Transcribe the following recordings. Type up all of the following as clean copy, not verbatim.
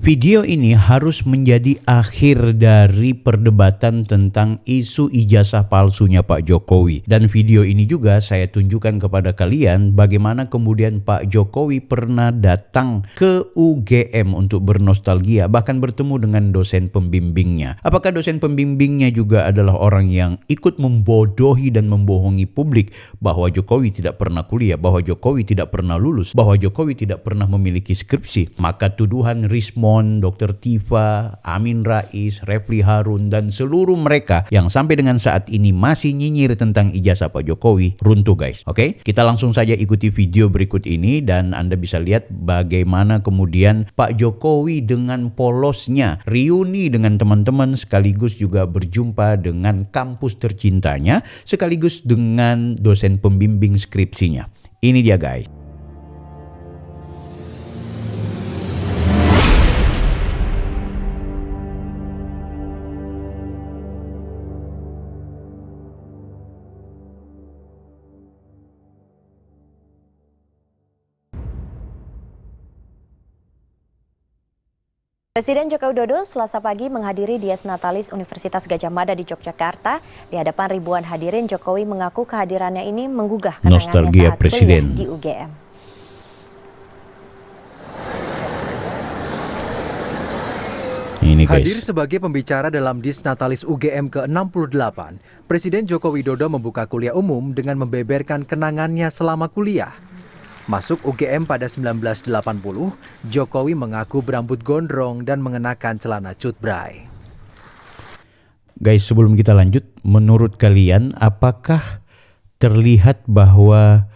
Video ini harus menjadi akhir dari perdebatan tentang isu ijazah palsunya Pak Jokowi. Dan video ini juga saya tunjukkan kepada kalian bagaimana kemudian Pak Jokowi pernah datang ke UGM untuk bernostalgia, bahkan bertemu dengan dosen pembimbingnya. Apakah dosen pembimbingnya juga adalah orang yang ikut membodohi dan membohongi publik bahwa Jokowi tidak pernah kuliah, bahwa Jokowi tidak pernah lulus, bahwa Jokowi tidak pernah memiliki skripsi? Maka tuduhan Rismon, Dr. Tifa, Amin Rais, Refli Harun, dan seluruh mereka yang sampai dengan saat ini masih nyinyir tentang ijazah Pak Jokowi runtuh, guys. Oke, kita langsung saja ikuti video berikut ini dan Anda bisa lihat bagaimana kemudian Pak Jokowi dengan polosnya reuni dengan teman-teman, sekaligus juga berjumpa dengan kampus tercintanya, sekaligus dengan dosen pembimbing skripsinya. Ini dia, guys. Presiden Joko Widodo Selasa pagi menghadiri Dies Natalis Universitas Gadjah Mada di Yogyakarta. Di hadapan ribuan hadirin, Jokowi mengaku kehadirannya ini menggugah Nostalgia kenangannya saat Presiden kuliah di UGM. Ini, guys. Hadir sebagai pembicara dalam Dies Natalis UGM ke-68, Presiden Joko Widodo membuka kuliah umum dengan membeberkan kenangannya selama kuliah. Masuk UGM pada 1980, Jokowi mengaku berambut gondrong dan mengenakan celana cutbray. Guys, sebelum kita lanjut, menurut kalian apakah terlihat bahwa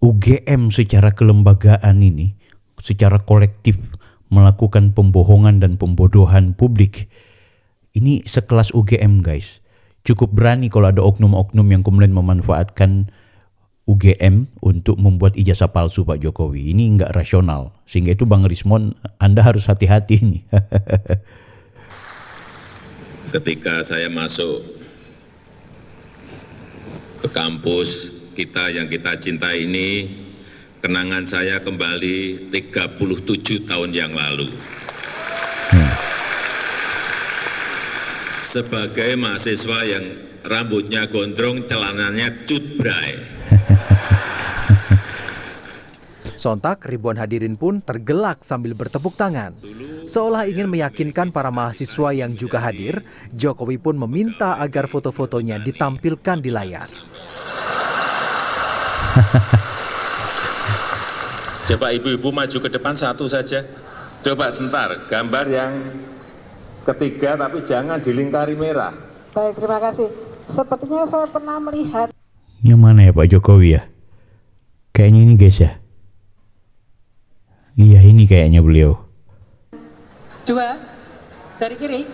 UGM secara kelembagaan ini, secara kolektif melakukan pembohongan dan pembodohan publik? Ini sekelas UGM, guys. Cukup berani kalau ada oknum-oknum yang kemudian memanfaatkan UGM untuk membuat ijazah palsu Pak Jokowi. Ini nggak rasional. Sehingga itu Bang Rismon, Anda harus hati-hati nih. Ketika saya masuk ke kampus kita yang kita cintai ini, kenangan saya kembali 37 tahun yang lalu. Sebagai mahasiswa yang rambutnya gondrong, celananya cutbray. Sontak ribuan hadirin pun tergelak sambil bertepuk tangan. Seolah ingin meyakinkan para mahasiswa yang juga hadir, Jokowi pun meminta agar foto-fotonya ditampilkan di layar. Coba ibu-ibu maju ke depan satu saja. Coba sebentar, gambar yang ketiga tapi jangan dilingkari merah. Baik, terima kasih. Sepertinya saya pernah melihat. Yang mana ya Pak Jokowi ya? Kayaknya ini, guys, ya. Iya, ini kayaknya beliau. 2 dari kiri.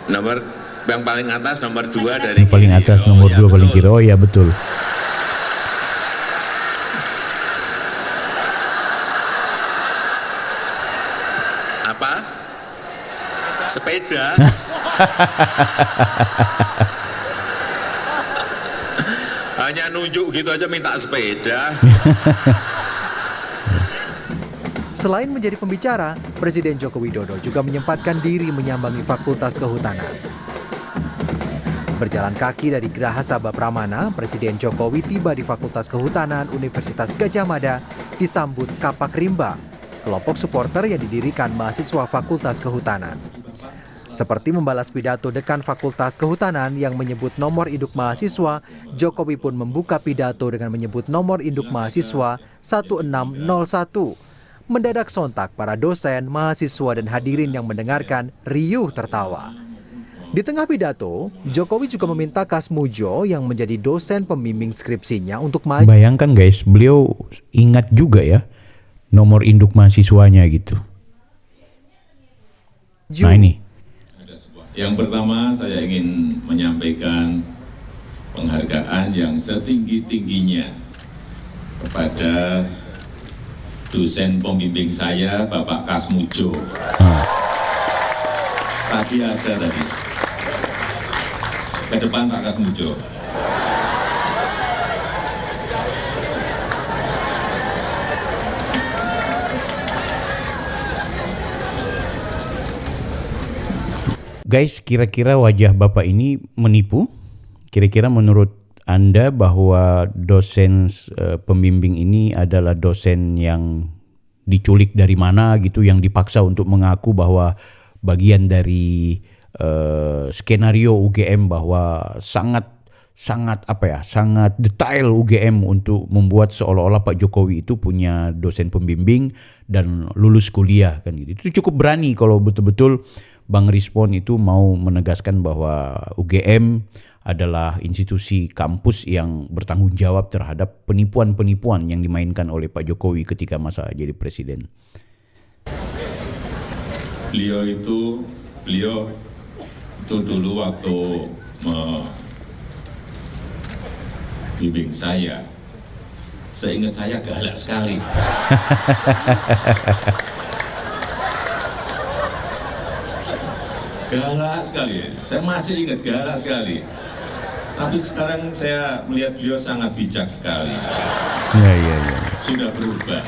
Nomor yang paling atas nomor 2 dari Yang paling kiri. atas nomor 2 ya, paling kiri. Oh ya, betul. Apa? Sepeda. Hanya nunjuk gitu aja minta sepeda. Selain menjadi pembicara, Presiden Joko Widodo juga menyempatkan diri menyambangi Fakultas Kehutanan. Berjalan kaki dari Geraha Sabah Pramana, Presiden Jokowi tiba di Fakultas Kehutanan Universitas Gadjah Mada disambut kapak rimba, kelompok supporter yang didirikan mahasiswa Fakultas Kehutanan. Seperti membalas pidato dekan Fakultas Kehutanan yang menyebut nomor induk mahasiswa, Jokowi pun membuka pidato dengan menyebut nomor induk mahasiswa 1601. Mendadak sontak para dosen, mahasiswa, dan hadirin yang mendengarkan riuh tertawa. Di tengah pidato, Jokowi juga meminta Kasmujo yang menjadi dosen pembimbing skripsinya untuk maju. Bayangkan, guys, beliau ingat juga ya nomor induk mahasiswanya gitu. Nah, ini. Yang pertama, saya ingin menyampaikan penghargaan yang setinggi-tingginya kepada dosen pembimbing saya, Bapak Kasmujo. Tadi ada tadi. Ke depan Pak Kasmujo. Guys, kira-kira wajah Bapak ini menipu? Kira-kira menurut Anda bahwa dosen pembimbing ini adalah dosen yang diculik dari mana gitu, yang dipaksa untuk mengaku bahwa bagian dari skenario UGM, bahwa sangat detail UGM untuk membuat seolah-olah Pak Jokowi itu punya dosen pembimbing dan lulus kuliah kan gitu. Itu cukup berani kalau betul-betul Bang Rismon itu mau menegaskan bahwa UGM adalah institusi kampus yang bertanggung jawab terhadap penipuan-penipuan yang dimainkan oleh Pak Jokowi ketika masa jadi presiden. Beliau itu dulu waktu bimbing saya, seingat saya galak sekali. Galak sekali, saya masih ingat galak sekali. Tapi sekarang saya melihat beliau sangat bijak sekali. Ya. Sudah berubah.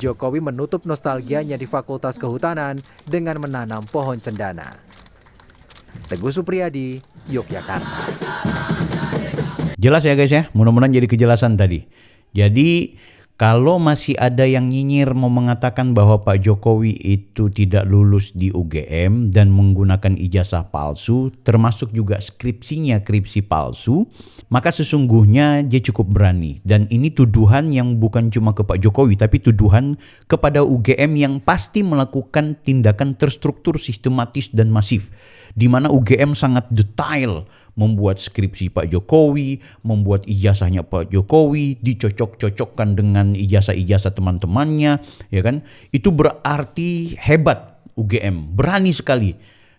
Jokowi menutup nostalgianya di Fakultas Kehutanan dengan menanam pohon cendana. Teguh Supriyadi, Yogyakarta. Jelas ya guys ya, mudah-mudahan jadi kejelasan tadi. Jadi kalau masih ada yang nyinyir mau mengatakan bahwa Pak Jokowi itu tidak lulus di UGM dan menggunakan ijazah palsu, termasuk juga skripsinya skripsi palsu, maka sesungguhnya dia cukup berani. Dan ini tuduhan yang bukan cuma ke Pak Jokowi, tapi tuduhan kepada UGM yang pasti melakukan tindakan terstruktur, sistematis, dan masif. Di mana UGM sangat detail membuat skripsi Pak Jokowi, membuat ijazahnya Pak Jokowi, dicocok-cocokkan dengan ijazah-ijazah teman-temannya, ya kan? Itu berarti hebat UGM, berani sekali,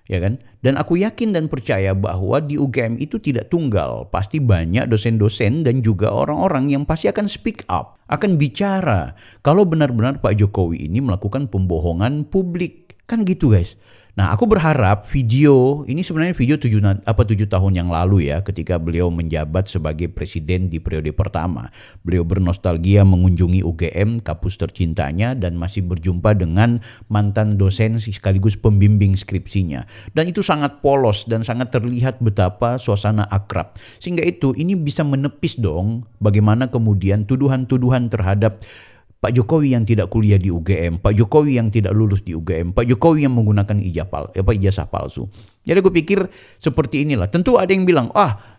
ya kan? Dan aku yakin dan percaya bahwa di UGM itu tidak tunggal, pasti banyak dosen-dosen dan juga orang-orang yang pasti akan speak up, akan bicara kalau benar-benar Pak Jokowi ini melakukan pembohongan publik, kan gitu guys. Nah, aku berharap video ini sebenarnya video 7 tahun yang lalu ya, ketika beliau menjabat sebagai presiden di periode pertama. Beliau bernostalgia mengunjungi UGM, kampus tercintanya, dan masih berjumpa dengan mantan dosen sekaligus pembimbing skripsinya. Dan itu sangat polos dan sangat terlihat betapa suasana akrab. Sehingga ini bisa menepis dong bagaimana kemudian tuduhan-tuduhan terhadap Pak Jokowi yang tidak kuliah di UGM, Pak Jokowi yang tidak lulus di UGM, Pak Jokowi yang menggunakan ijazah palsu. Jadi gue pikir seperti inilah. Tentu ada yang bilang,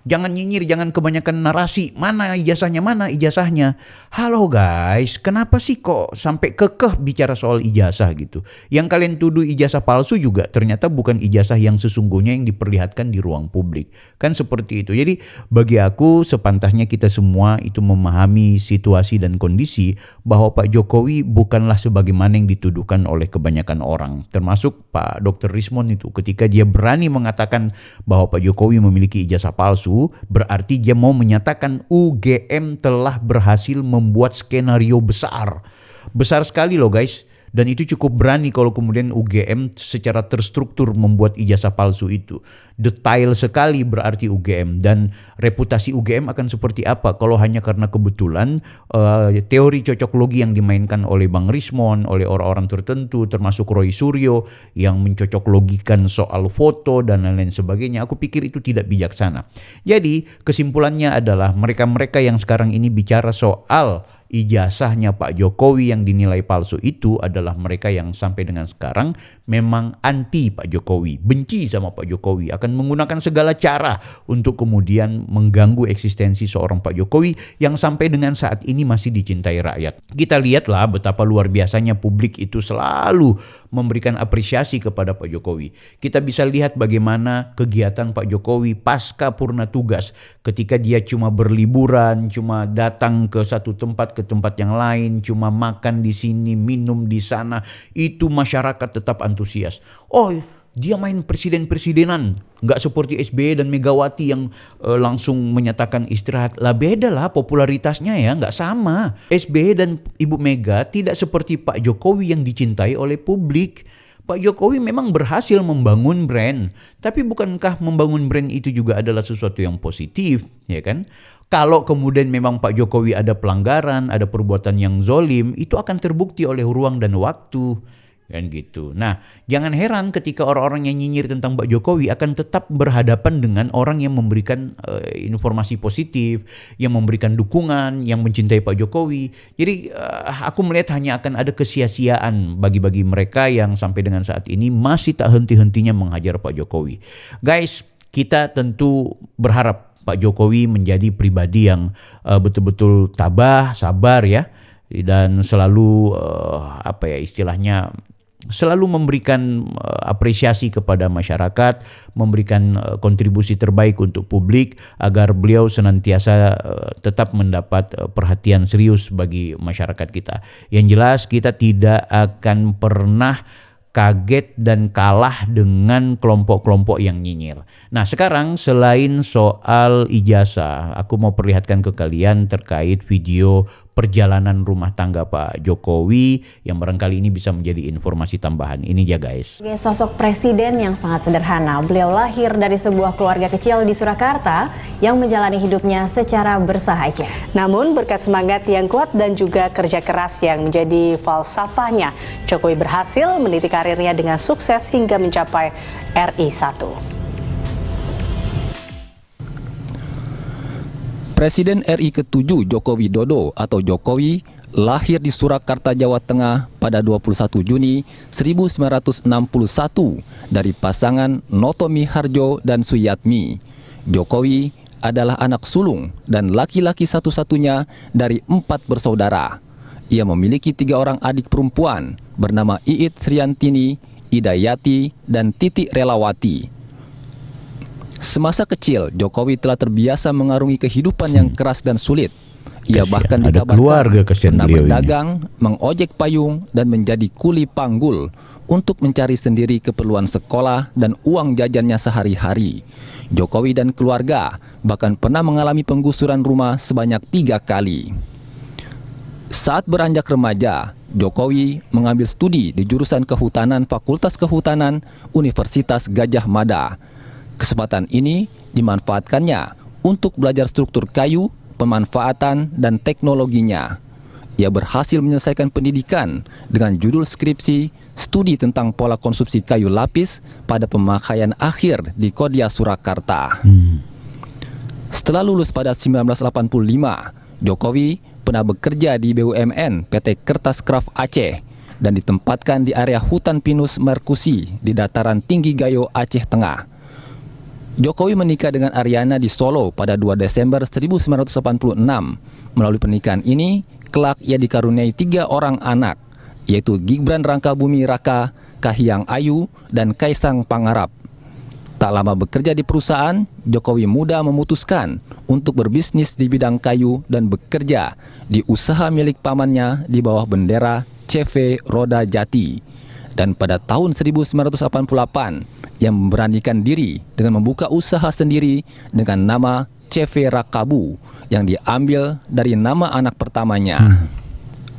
jangan nyinyir, jangan kebanyakan narasi. Mana ijazahnya? Halo guys, kenapa sih kok sampai kekeh bicara soal ijazah gitu? Yang kalian tuduh ijazah palsu juga ternyata bukan ijazah yang sesungguhnya yang diperlihatkan di ruang publik. Kan seperti itu. Jadi bagi aku sepantasnya kita semua itu memahami situasi dan kondisi bahwa Pak Jokowi bukanlah sebagaimana yang dituduhkan oleh kebanyakan orang. Termasuk Pak Dr. Rismon itu ketika dia berani mengatakan bahwa Pak Jokowi memiliki ijazah palsu, berarti dia mau menyatakan UGM telah berhasil membuat skenario besar. Besar sekali loh guys. Dan itu cukup berani kalau kemudian UGM secara terstruktur membuat ijazah palsu itu. Detail sekali berarti UGM, dan reputasi UGM akan seperti apa kalau hanya karena kebetulan teori cocok logi yang dimainkan oleh Bang Rismon, oleh orang-orang tertentu termasuk Roy Suryo yang mencocok logikan soal foto dan lain-lain sebagainya. Aku pikir itu tidak bijaksana. Jadi kesimpulannya adalah mereka-mereka yang sekarang ini bicara soal ijazahnya Pak Jokowi yang dinilai palsu itu adalah mereka yang sampai dengan sekarang memang anti Pak Jokowi, benci sama Pak Jokowi, akan menggunakan segala cara untuk kemudian mengganggu eksistensi seorang Pak Jokowi yang sampai dengan saat ini masih dicintai rakyat. Kita lihatlah betapa luar biasanya publik itu selalu memberikan apresiasi kepada Pak Jokowi. Kita bisa lihat bagaimana kegiatan Pak Jokowi pasca purna tugas, ketika dia cuma berliburan, cuma datang ke satu tempat ke tempat yang lain, cuma makan di sini, minum di sana, itu masyarakat tetap antusias. Dia main presiden-presidenan, nggak seperti SBY dan Megawati yang langsung menyatakan istirahat. Lah beda lah popularitasnya ya, nggak sama. SBY dan Ibu Mega tidak seperti Pak Jokowi yang dicintai oleh publik. Pak Jokowi memang berhasil membangun brand, tapi bukankah membangun brand itu juga adalah sesuatu yang positif, ya kan? Kalau kemudian memang Pak Jokowi ada pelanggaran, ada perbuatan yang zolim, itu akan terbukti oleh ruang dan waktu. kan gitu. Nah, jangan heran ketika orang-orang yang nyinyir tentang Pak Jokowi akan tetap berhadapan dengan orang yang memberikan informasi positif, yang memberikan dukungan, yang mencintai Pak Jokowi. Jadi aku melihat hanya akan ada kesia-siaan bagi mereka yang sampai dengan saat ini masih tak henti-hentinya menghajar Pak Jokowi. Guys, kita tentu berharap Pak Jokowi menjadi pribadi yang betul-betul tabah, sabar ya, dan selalu istilahnya selalu memberikan apresiasi kepada masyarakat, memberikan kontribusi terbaik untuk publik agar beliau senantiasa tetap mendapat perhatian serius bagi masyarakat kita. Yang jelas kita tidak akan pernah kaget dan kalah dengan kelompok-kelompok yang nyinyir. Nah, sekarang selain soal ijazah, aku mau perlihatkan ke kalian terkait video perjalanan rumah tangga Pak Jokowi yang barangkali ini bisa menjadi informasi tambahan. Ini ya guys. Sebagai sosok presiden yang sangat sederhana, beliau lahir dari sebuah keluarga kecil di Surakarta yang menjalani hidupnya secara bersahaja. Namun berkat semangat yang kuat dan juga kerja keras yang menjadi falsafahnya, Jokowi berhasil meniti karirnya dengan sukses hingga mencapai RI1. Presiden RI ke-7 Joko Widodo atau Jokowi lahir di Surakarta, Jawa Tengah pada 21 Juni 1961 dari pasangan Notomi Harjo dan Suyatmi. Jokowi adalah anak sulung dan laki-laki satu-satunya dari 4 bersaudara. Ia memiliki 3 orang adik perempuan bernama Iit Sriantini, Idayati, dan Titi Relawati. Semasa kecil, Jokowi telah terbiasa mengarungi kehidupan yang keras dan sulit. Ia bahkan dikabarkan pernah berdagang, mengojek payung, dan menjadi kuli panggul untuk mencari sendiri keperluan sekolah dan uang jajannya sehari-hari. Jokowi dan keluarga bahkan pernah mengalami penggusuran rumah sebanyak 3 kali. Saat beranjak remaja, Jokowi mengambil studi di jurusan Kehutanan Fakultas Kehutanan Universitas Gadjah Mada. Kesempatan ini dimanfaatkannya untuk belajar struktur kayu, pemanfaatan, dan teknologinya. Ia berhasil menyelesaikan pendidikan dengan judul skripsi studi tentang pola konsumsi kayu lapis pada pemakaian akhir di Kodia Surakarta. Setelah lulus pada 1985, Jokowi pernah bekerja di BUMN PT Kertas Kraft Aceh dan ditempatkan di area hutan pinus Merkusi di dataran tinggi Gayo, Aceh Tengah. Jokowi menikah dengan Ariana di Solo pada 2 Desember 1986. Melalui pernikahan ini, kelak ia dikaruniai 3 orang anak, yaitu Gibran Rakabumi Raka, Kahiyang Ayu, dan Kaisang Pangarap. Tak lama bekerja di perusahaan, Jokowi muda memutuskan untuk berbisnis di bidang kayu dan bekerja di usaha milik pamannya di bawah bendera CV Roda Jati. Dan pada tahun 1988, ia memberanikan diri dengan membuka usaha sendiri dengan nama CV Rakabu yang diambil dari nama anak pertamanya.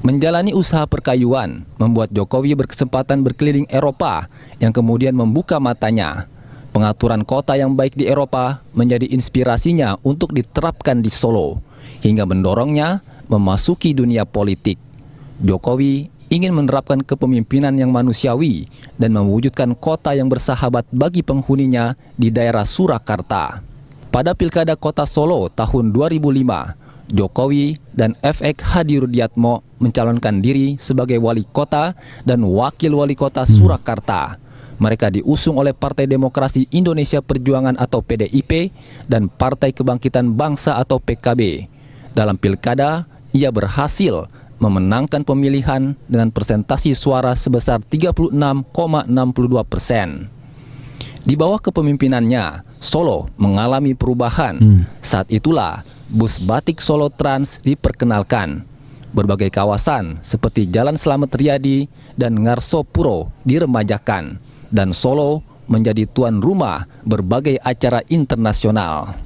Menjalani usaha perkayuan membuat Jokowi berkesempatan berkeliling Eropa yang kemudian membuka matanya. Pengaturan kota yang baik di Eropa menjadi inspirasinya untuk diterapkan di Solo, hingga mendorongnya memasuki dunia politik. Jokowi ingin menerapkan kepemimpinan yang manusiawi dan mewujudkan kota yang bersahabat bagi penghuninya di daerah Surakarta. Pada Pilkada Kota Solo tahun 2005, Jokowi dan FX Hadi Rudiatmo mencalonkan diri sebagai wali kota dan wakil wali kota Surakarta. Mereka diusung oleh Partai Demokrasi Indonesia Perjuangan atau PDIP dan Partai Kebangkitan Bangsa atau PKB. Dalam pilkada, ia berhasil memenangkan pemilihan dengan persentasi suara sebesar 36,62%. Di bawah kepemimpinannya, Solo mengalami perubahan. Saat itulah bus batik Solo Trans diperkenalkan. Berbagai kawasan seperti Jalan Slamet Riyadi dan Ngarsopuro diremajakan, dan Solo menjadi tuan rumah berbagai acara internasional.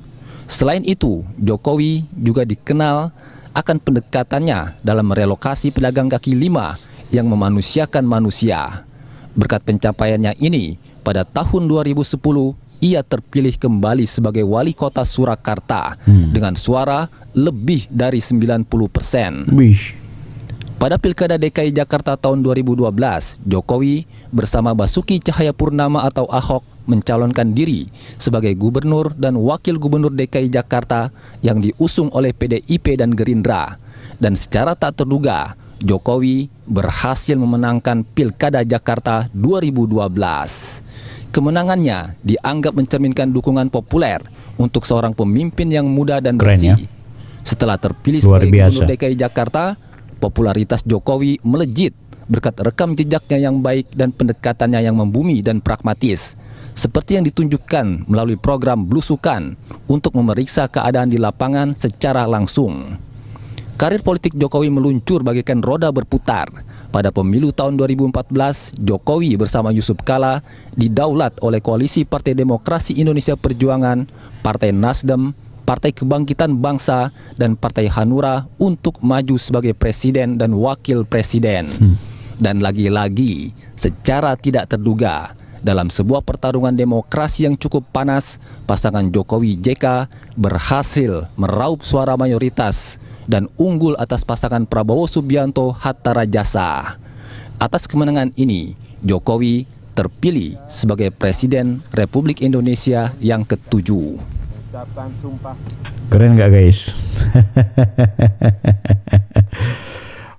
Selain itu, Jokowi juga dikenal akan pendekatannya dalam merelokasi pedagang kaki lima yang memanusiakan manusia. Berkat pencapaiannya ini, pada tahun 2010 ia terpilih kembali sebagai wali kota Surakarta dengan suara lebih dari 90%. Pada Pilkada DKI Jakarta tahun 2012, Jokowi bersama Basuki Cahayapurnama atau Ahok mencalonkan diri sebagai gubernur dan wakil gubernur DKI Jakarta yang diusung oleh PDIP dan Gerindra. Dan secara tak terduga, Jokowi berhasil memenangkan Pilkada Jakarta 2012. Kemenangannya dianggap mencerminkan dukungan populer untuk seorang pemimpin yang muda dan bersih. Setelah terpilih sebagai gubernur DKI Jakarta, popularitas Jokowi melejit berkat rekam jejaknya yang baik dan pendekatannya yang membumi dan pragmatis, seperti yang ditunjukkan melalui program Blusukan untuk memeriksa keadaan di lapangan secara langsung. Karir politik Jokowi meluncur bagaikan roda berputar. Pada pemilu tahun 2014, Jokowi bersama Yusuf Kala didaulat oleh Koalisi Partai Demokrasi Indonesia Perjuangan, Partai Nasdem, Partai Kebangkitan Bangsa, dan Partai Hanura untuk maju sebagai presiden dan wakil presiden. Dan lagi-lagi, secara tidak terduga, dalam sebuah pertarungan demokrasi yang cukup panas, pasangan Jokowi JK berhasil meraup suara mayoritas dan unggul atas pasangan Prabowo Subianto Hatta Rajasa. Atas kemenangan ini, Jokowi terpilih sebagai Presiden Republik Indonesia yang ke-7. Keren nggak guys?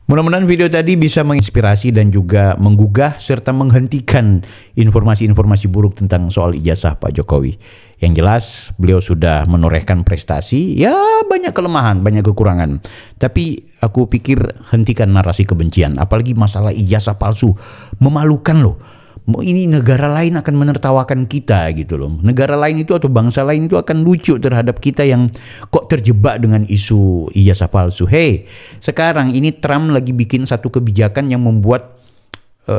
Mudah-mudahan video tadi bisa menginspirasi dan juga menggugah serta menghentikan informasi-informasi buruk tentang soal ijazah Pak Jokowi. Yang jelas beliau sudah menorehkan prestasi, ya banyak kelemahan, banyak kekurangan. Tapi aku pikir hentikan narasi kebencian, apalagi masalah ijazah palsu. Memalukan loh. Ini negara lain akan menertawakan kita gitu loh. Negara lain itu atau bangsa lain itu akan lucu terhadap kita yang kok terjebak dengan isu ijazah palsu. Hey, sekarang ini Trump lagi bikin satu kebijakan yang membuat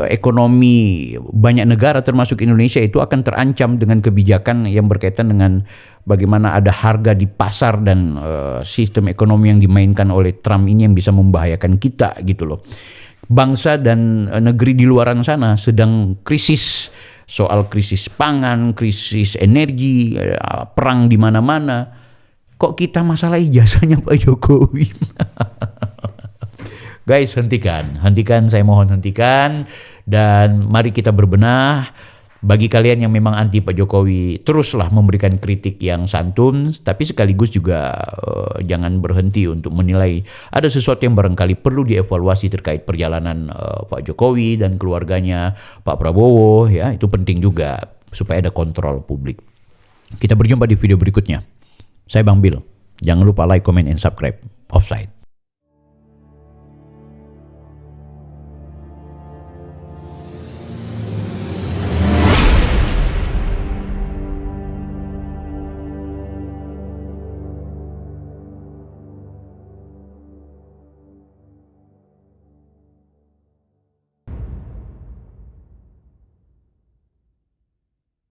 ekonomi banyak negara termasuk Indonesia itu akan terancam dengan kebijakan yang berkaitan dengan bagaimana ada harga di pasar dan sistem ekonomi yang dimainkan oleh Trump ini yang bisa membahayakan kita gitu loh. Bangsa dan negeri di luaran sana sedang krisis, soal krisis pangan, krisis energi, perang di mana-mana. Kok kita masalah ijazahnya Pak Jokowi? Guys, hentikan, saya mohon hentikan, dan mari kita berbenah. Bagi kalian yang memang anti Pak Jokowi, teruslah memberikan kritik yang santun, tapi sekaligus juga jangan berhenti untuk menilai ada sesuatu yang barangkali perlu dievaluasi terkait perjalanan Pak Jokowi dan keluarganya, Pak Prabowo, ya itu penting juga supaya ada kontrol publik. Kita berjumpa di video berikutnya. Saya Bang Bil. Jangan lupa like, comment, and subscribe. Offside.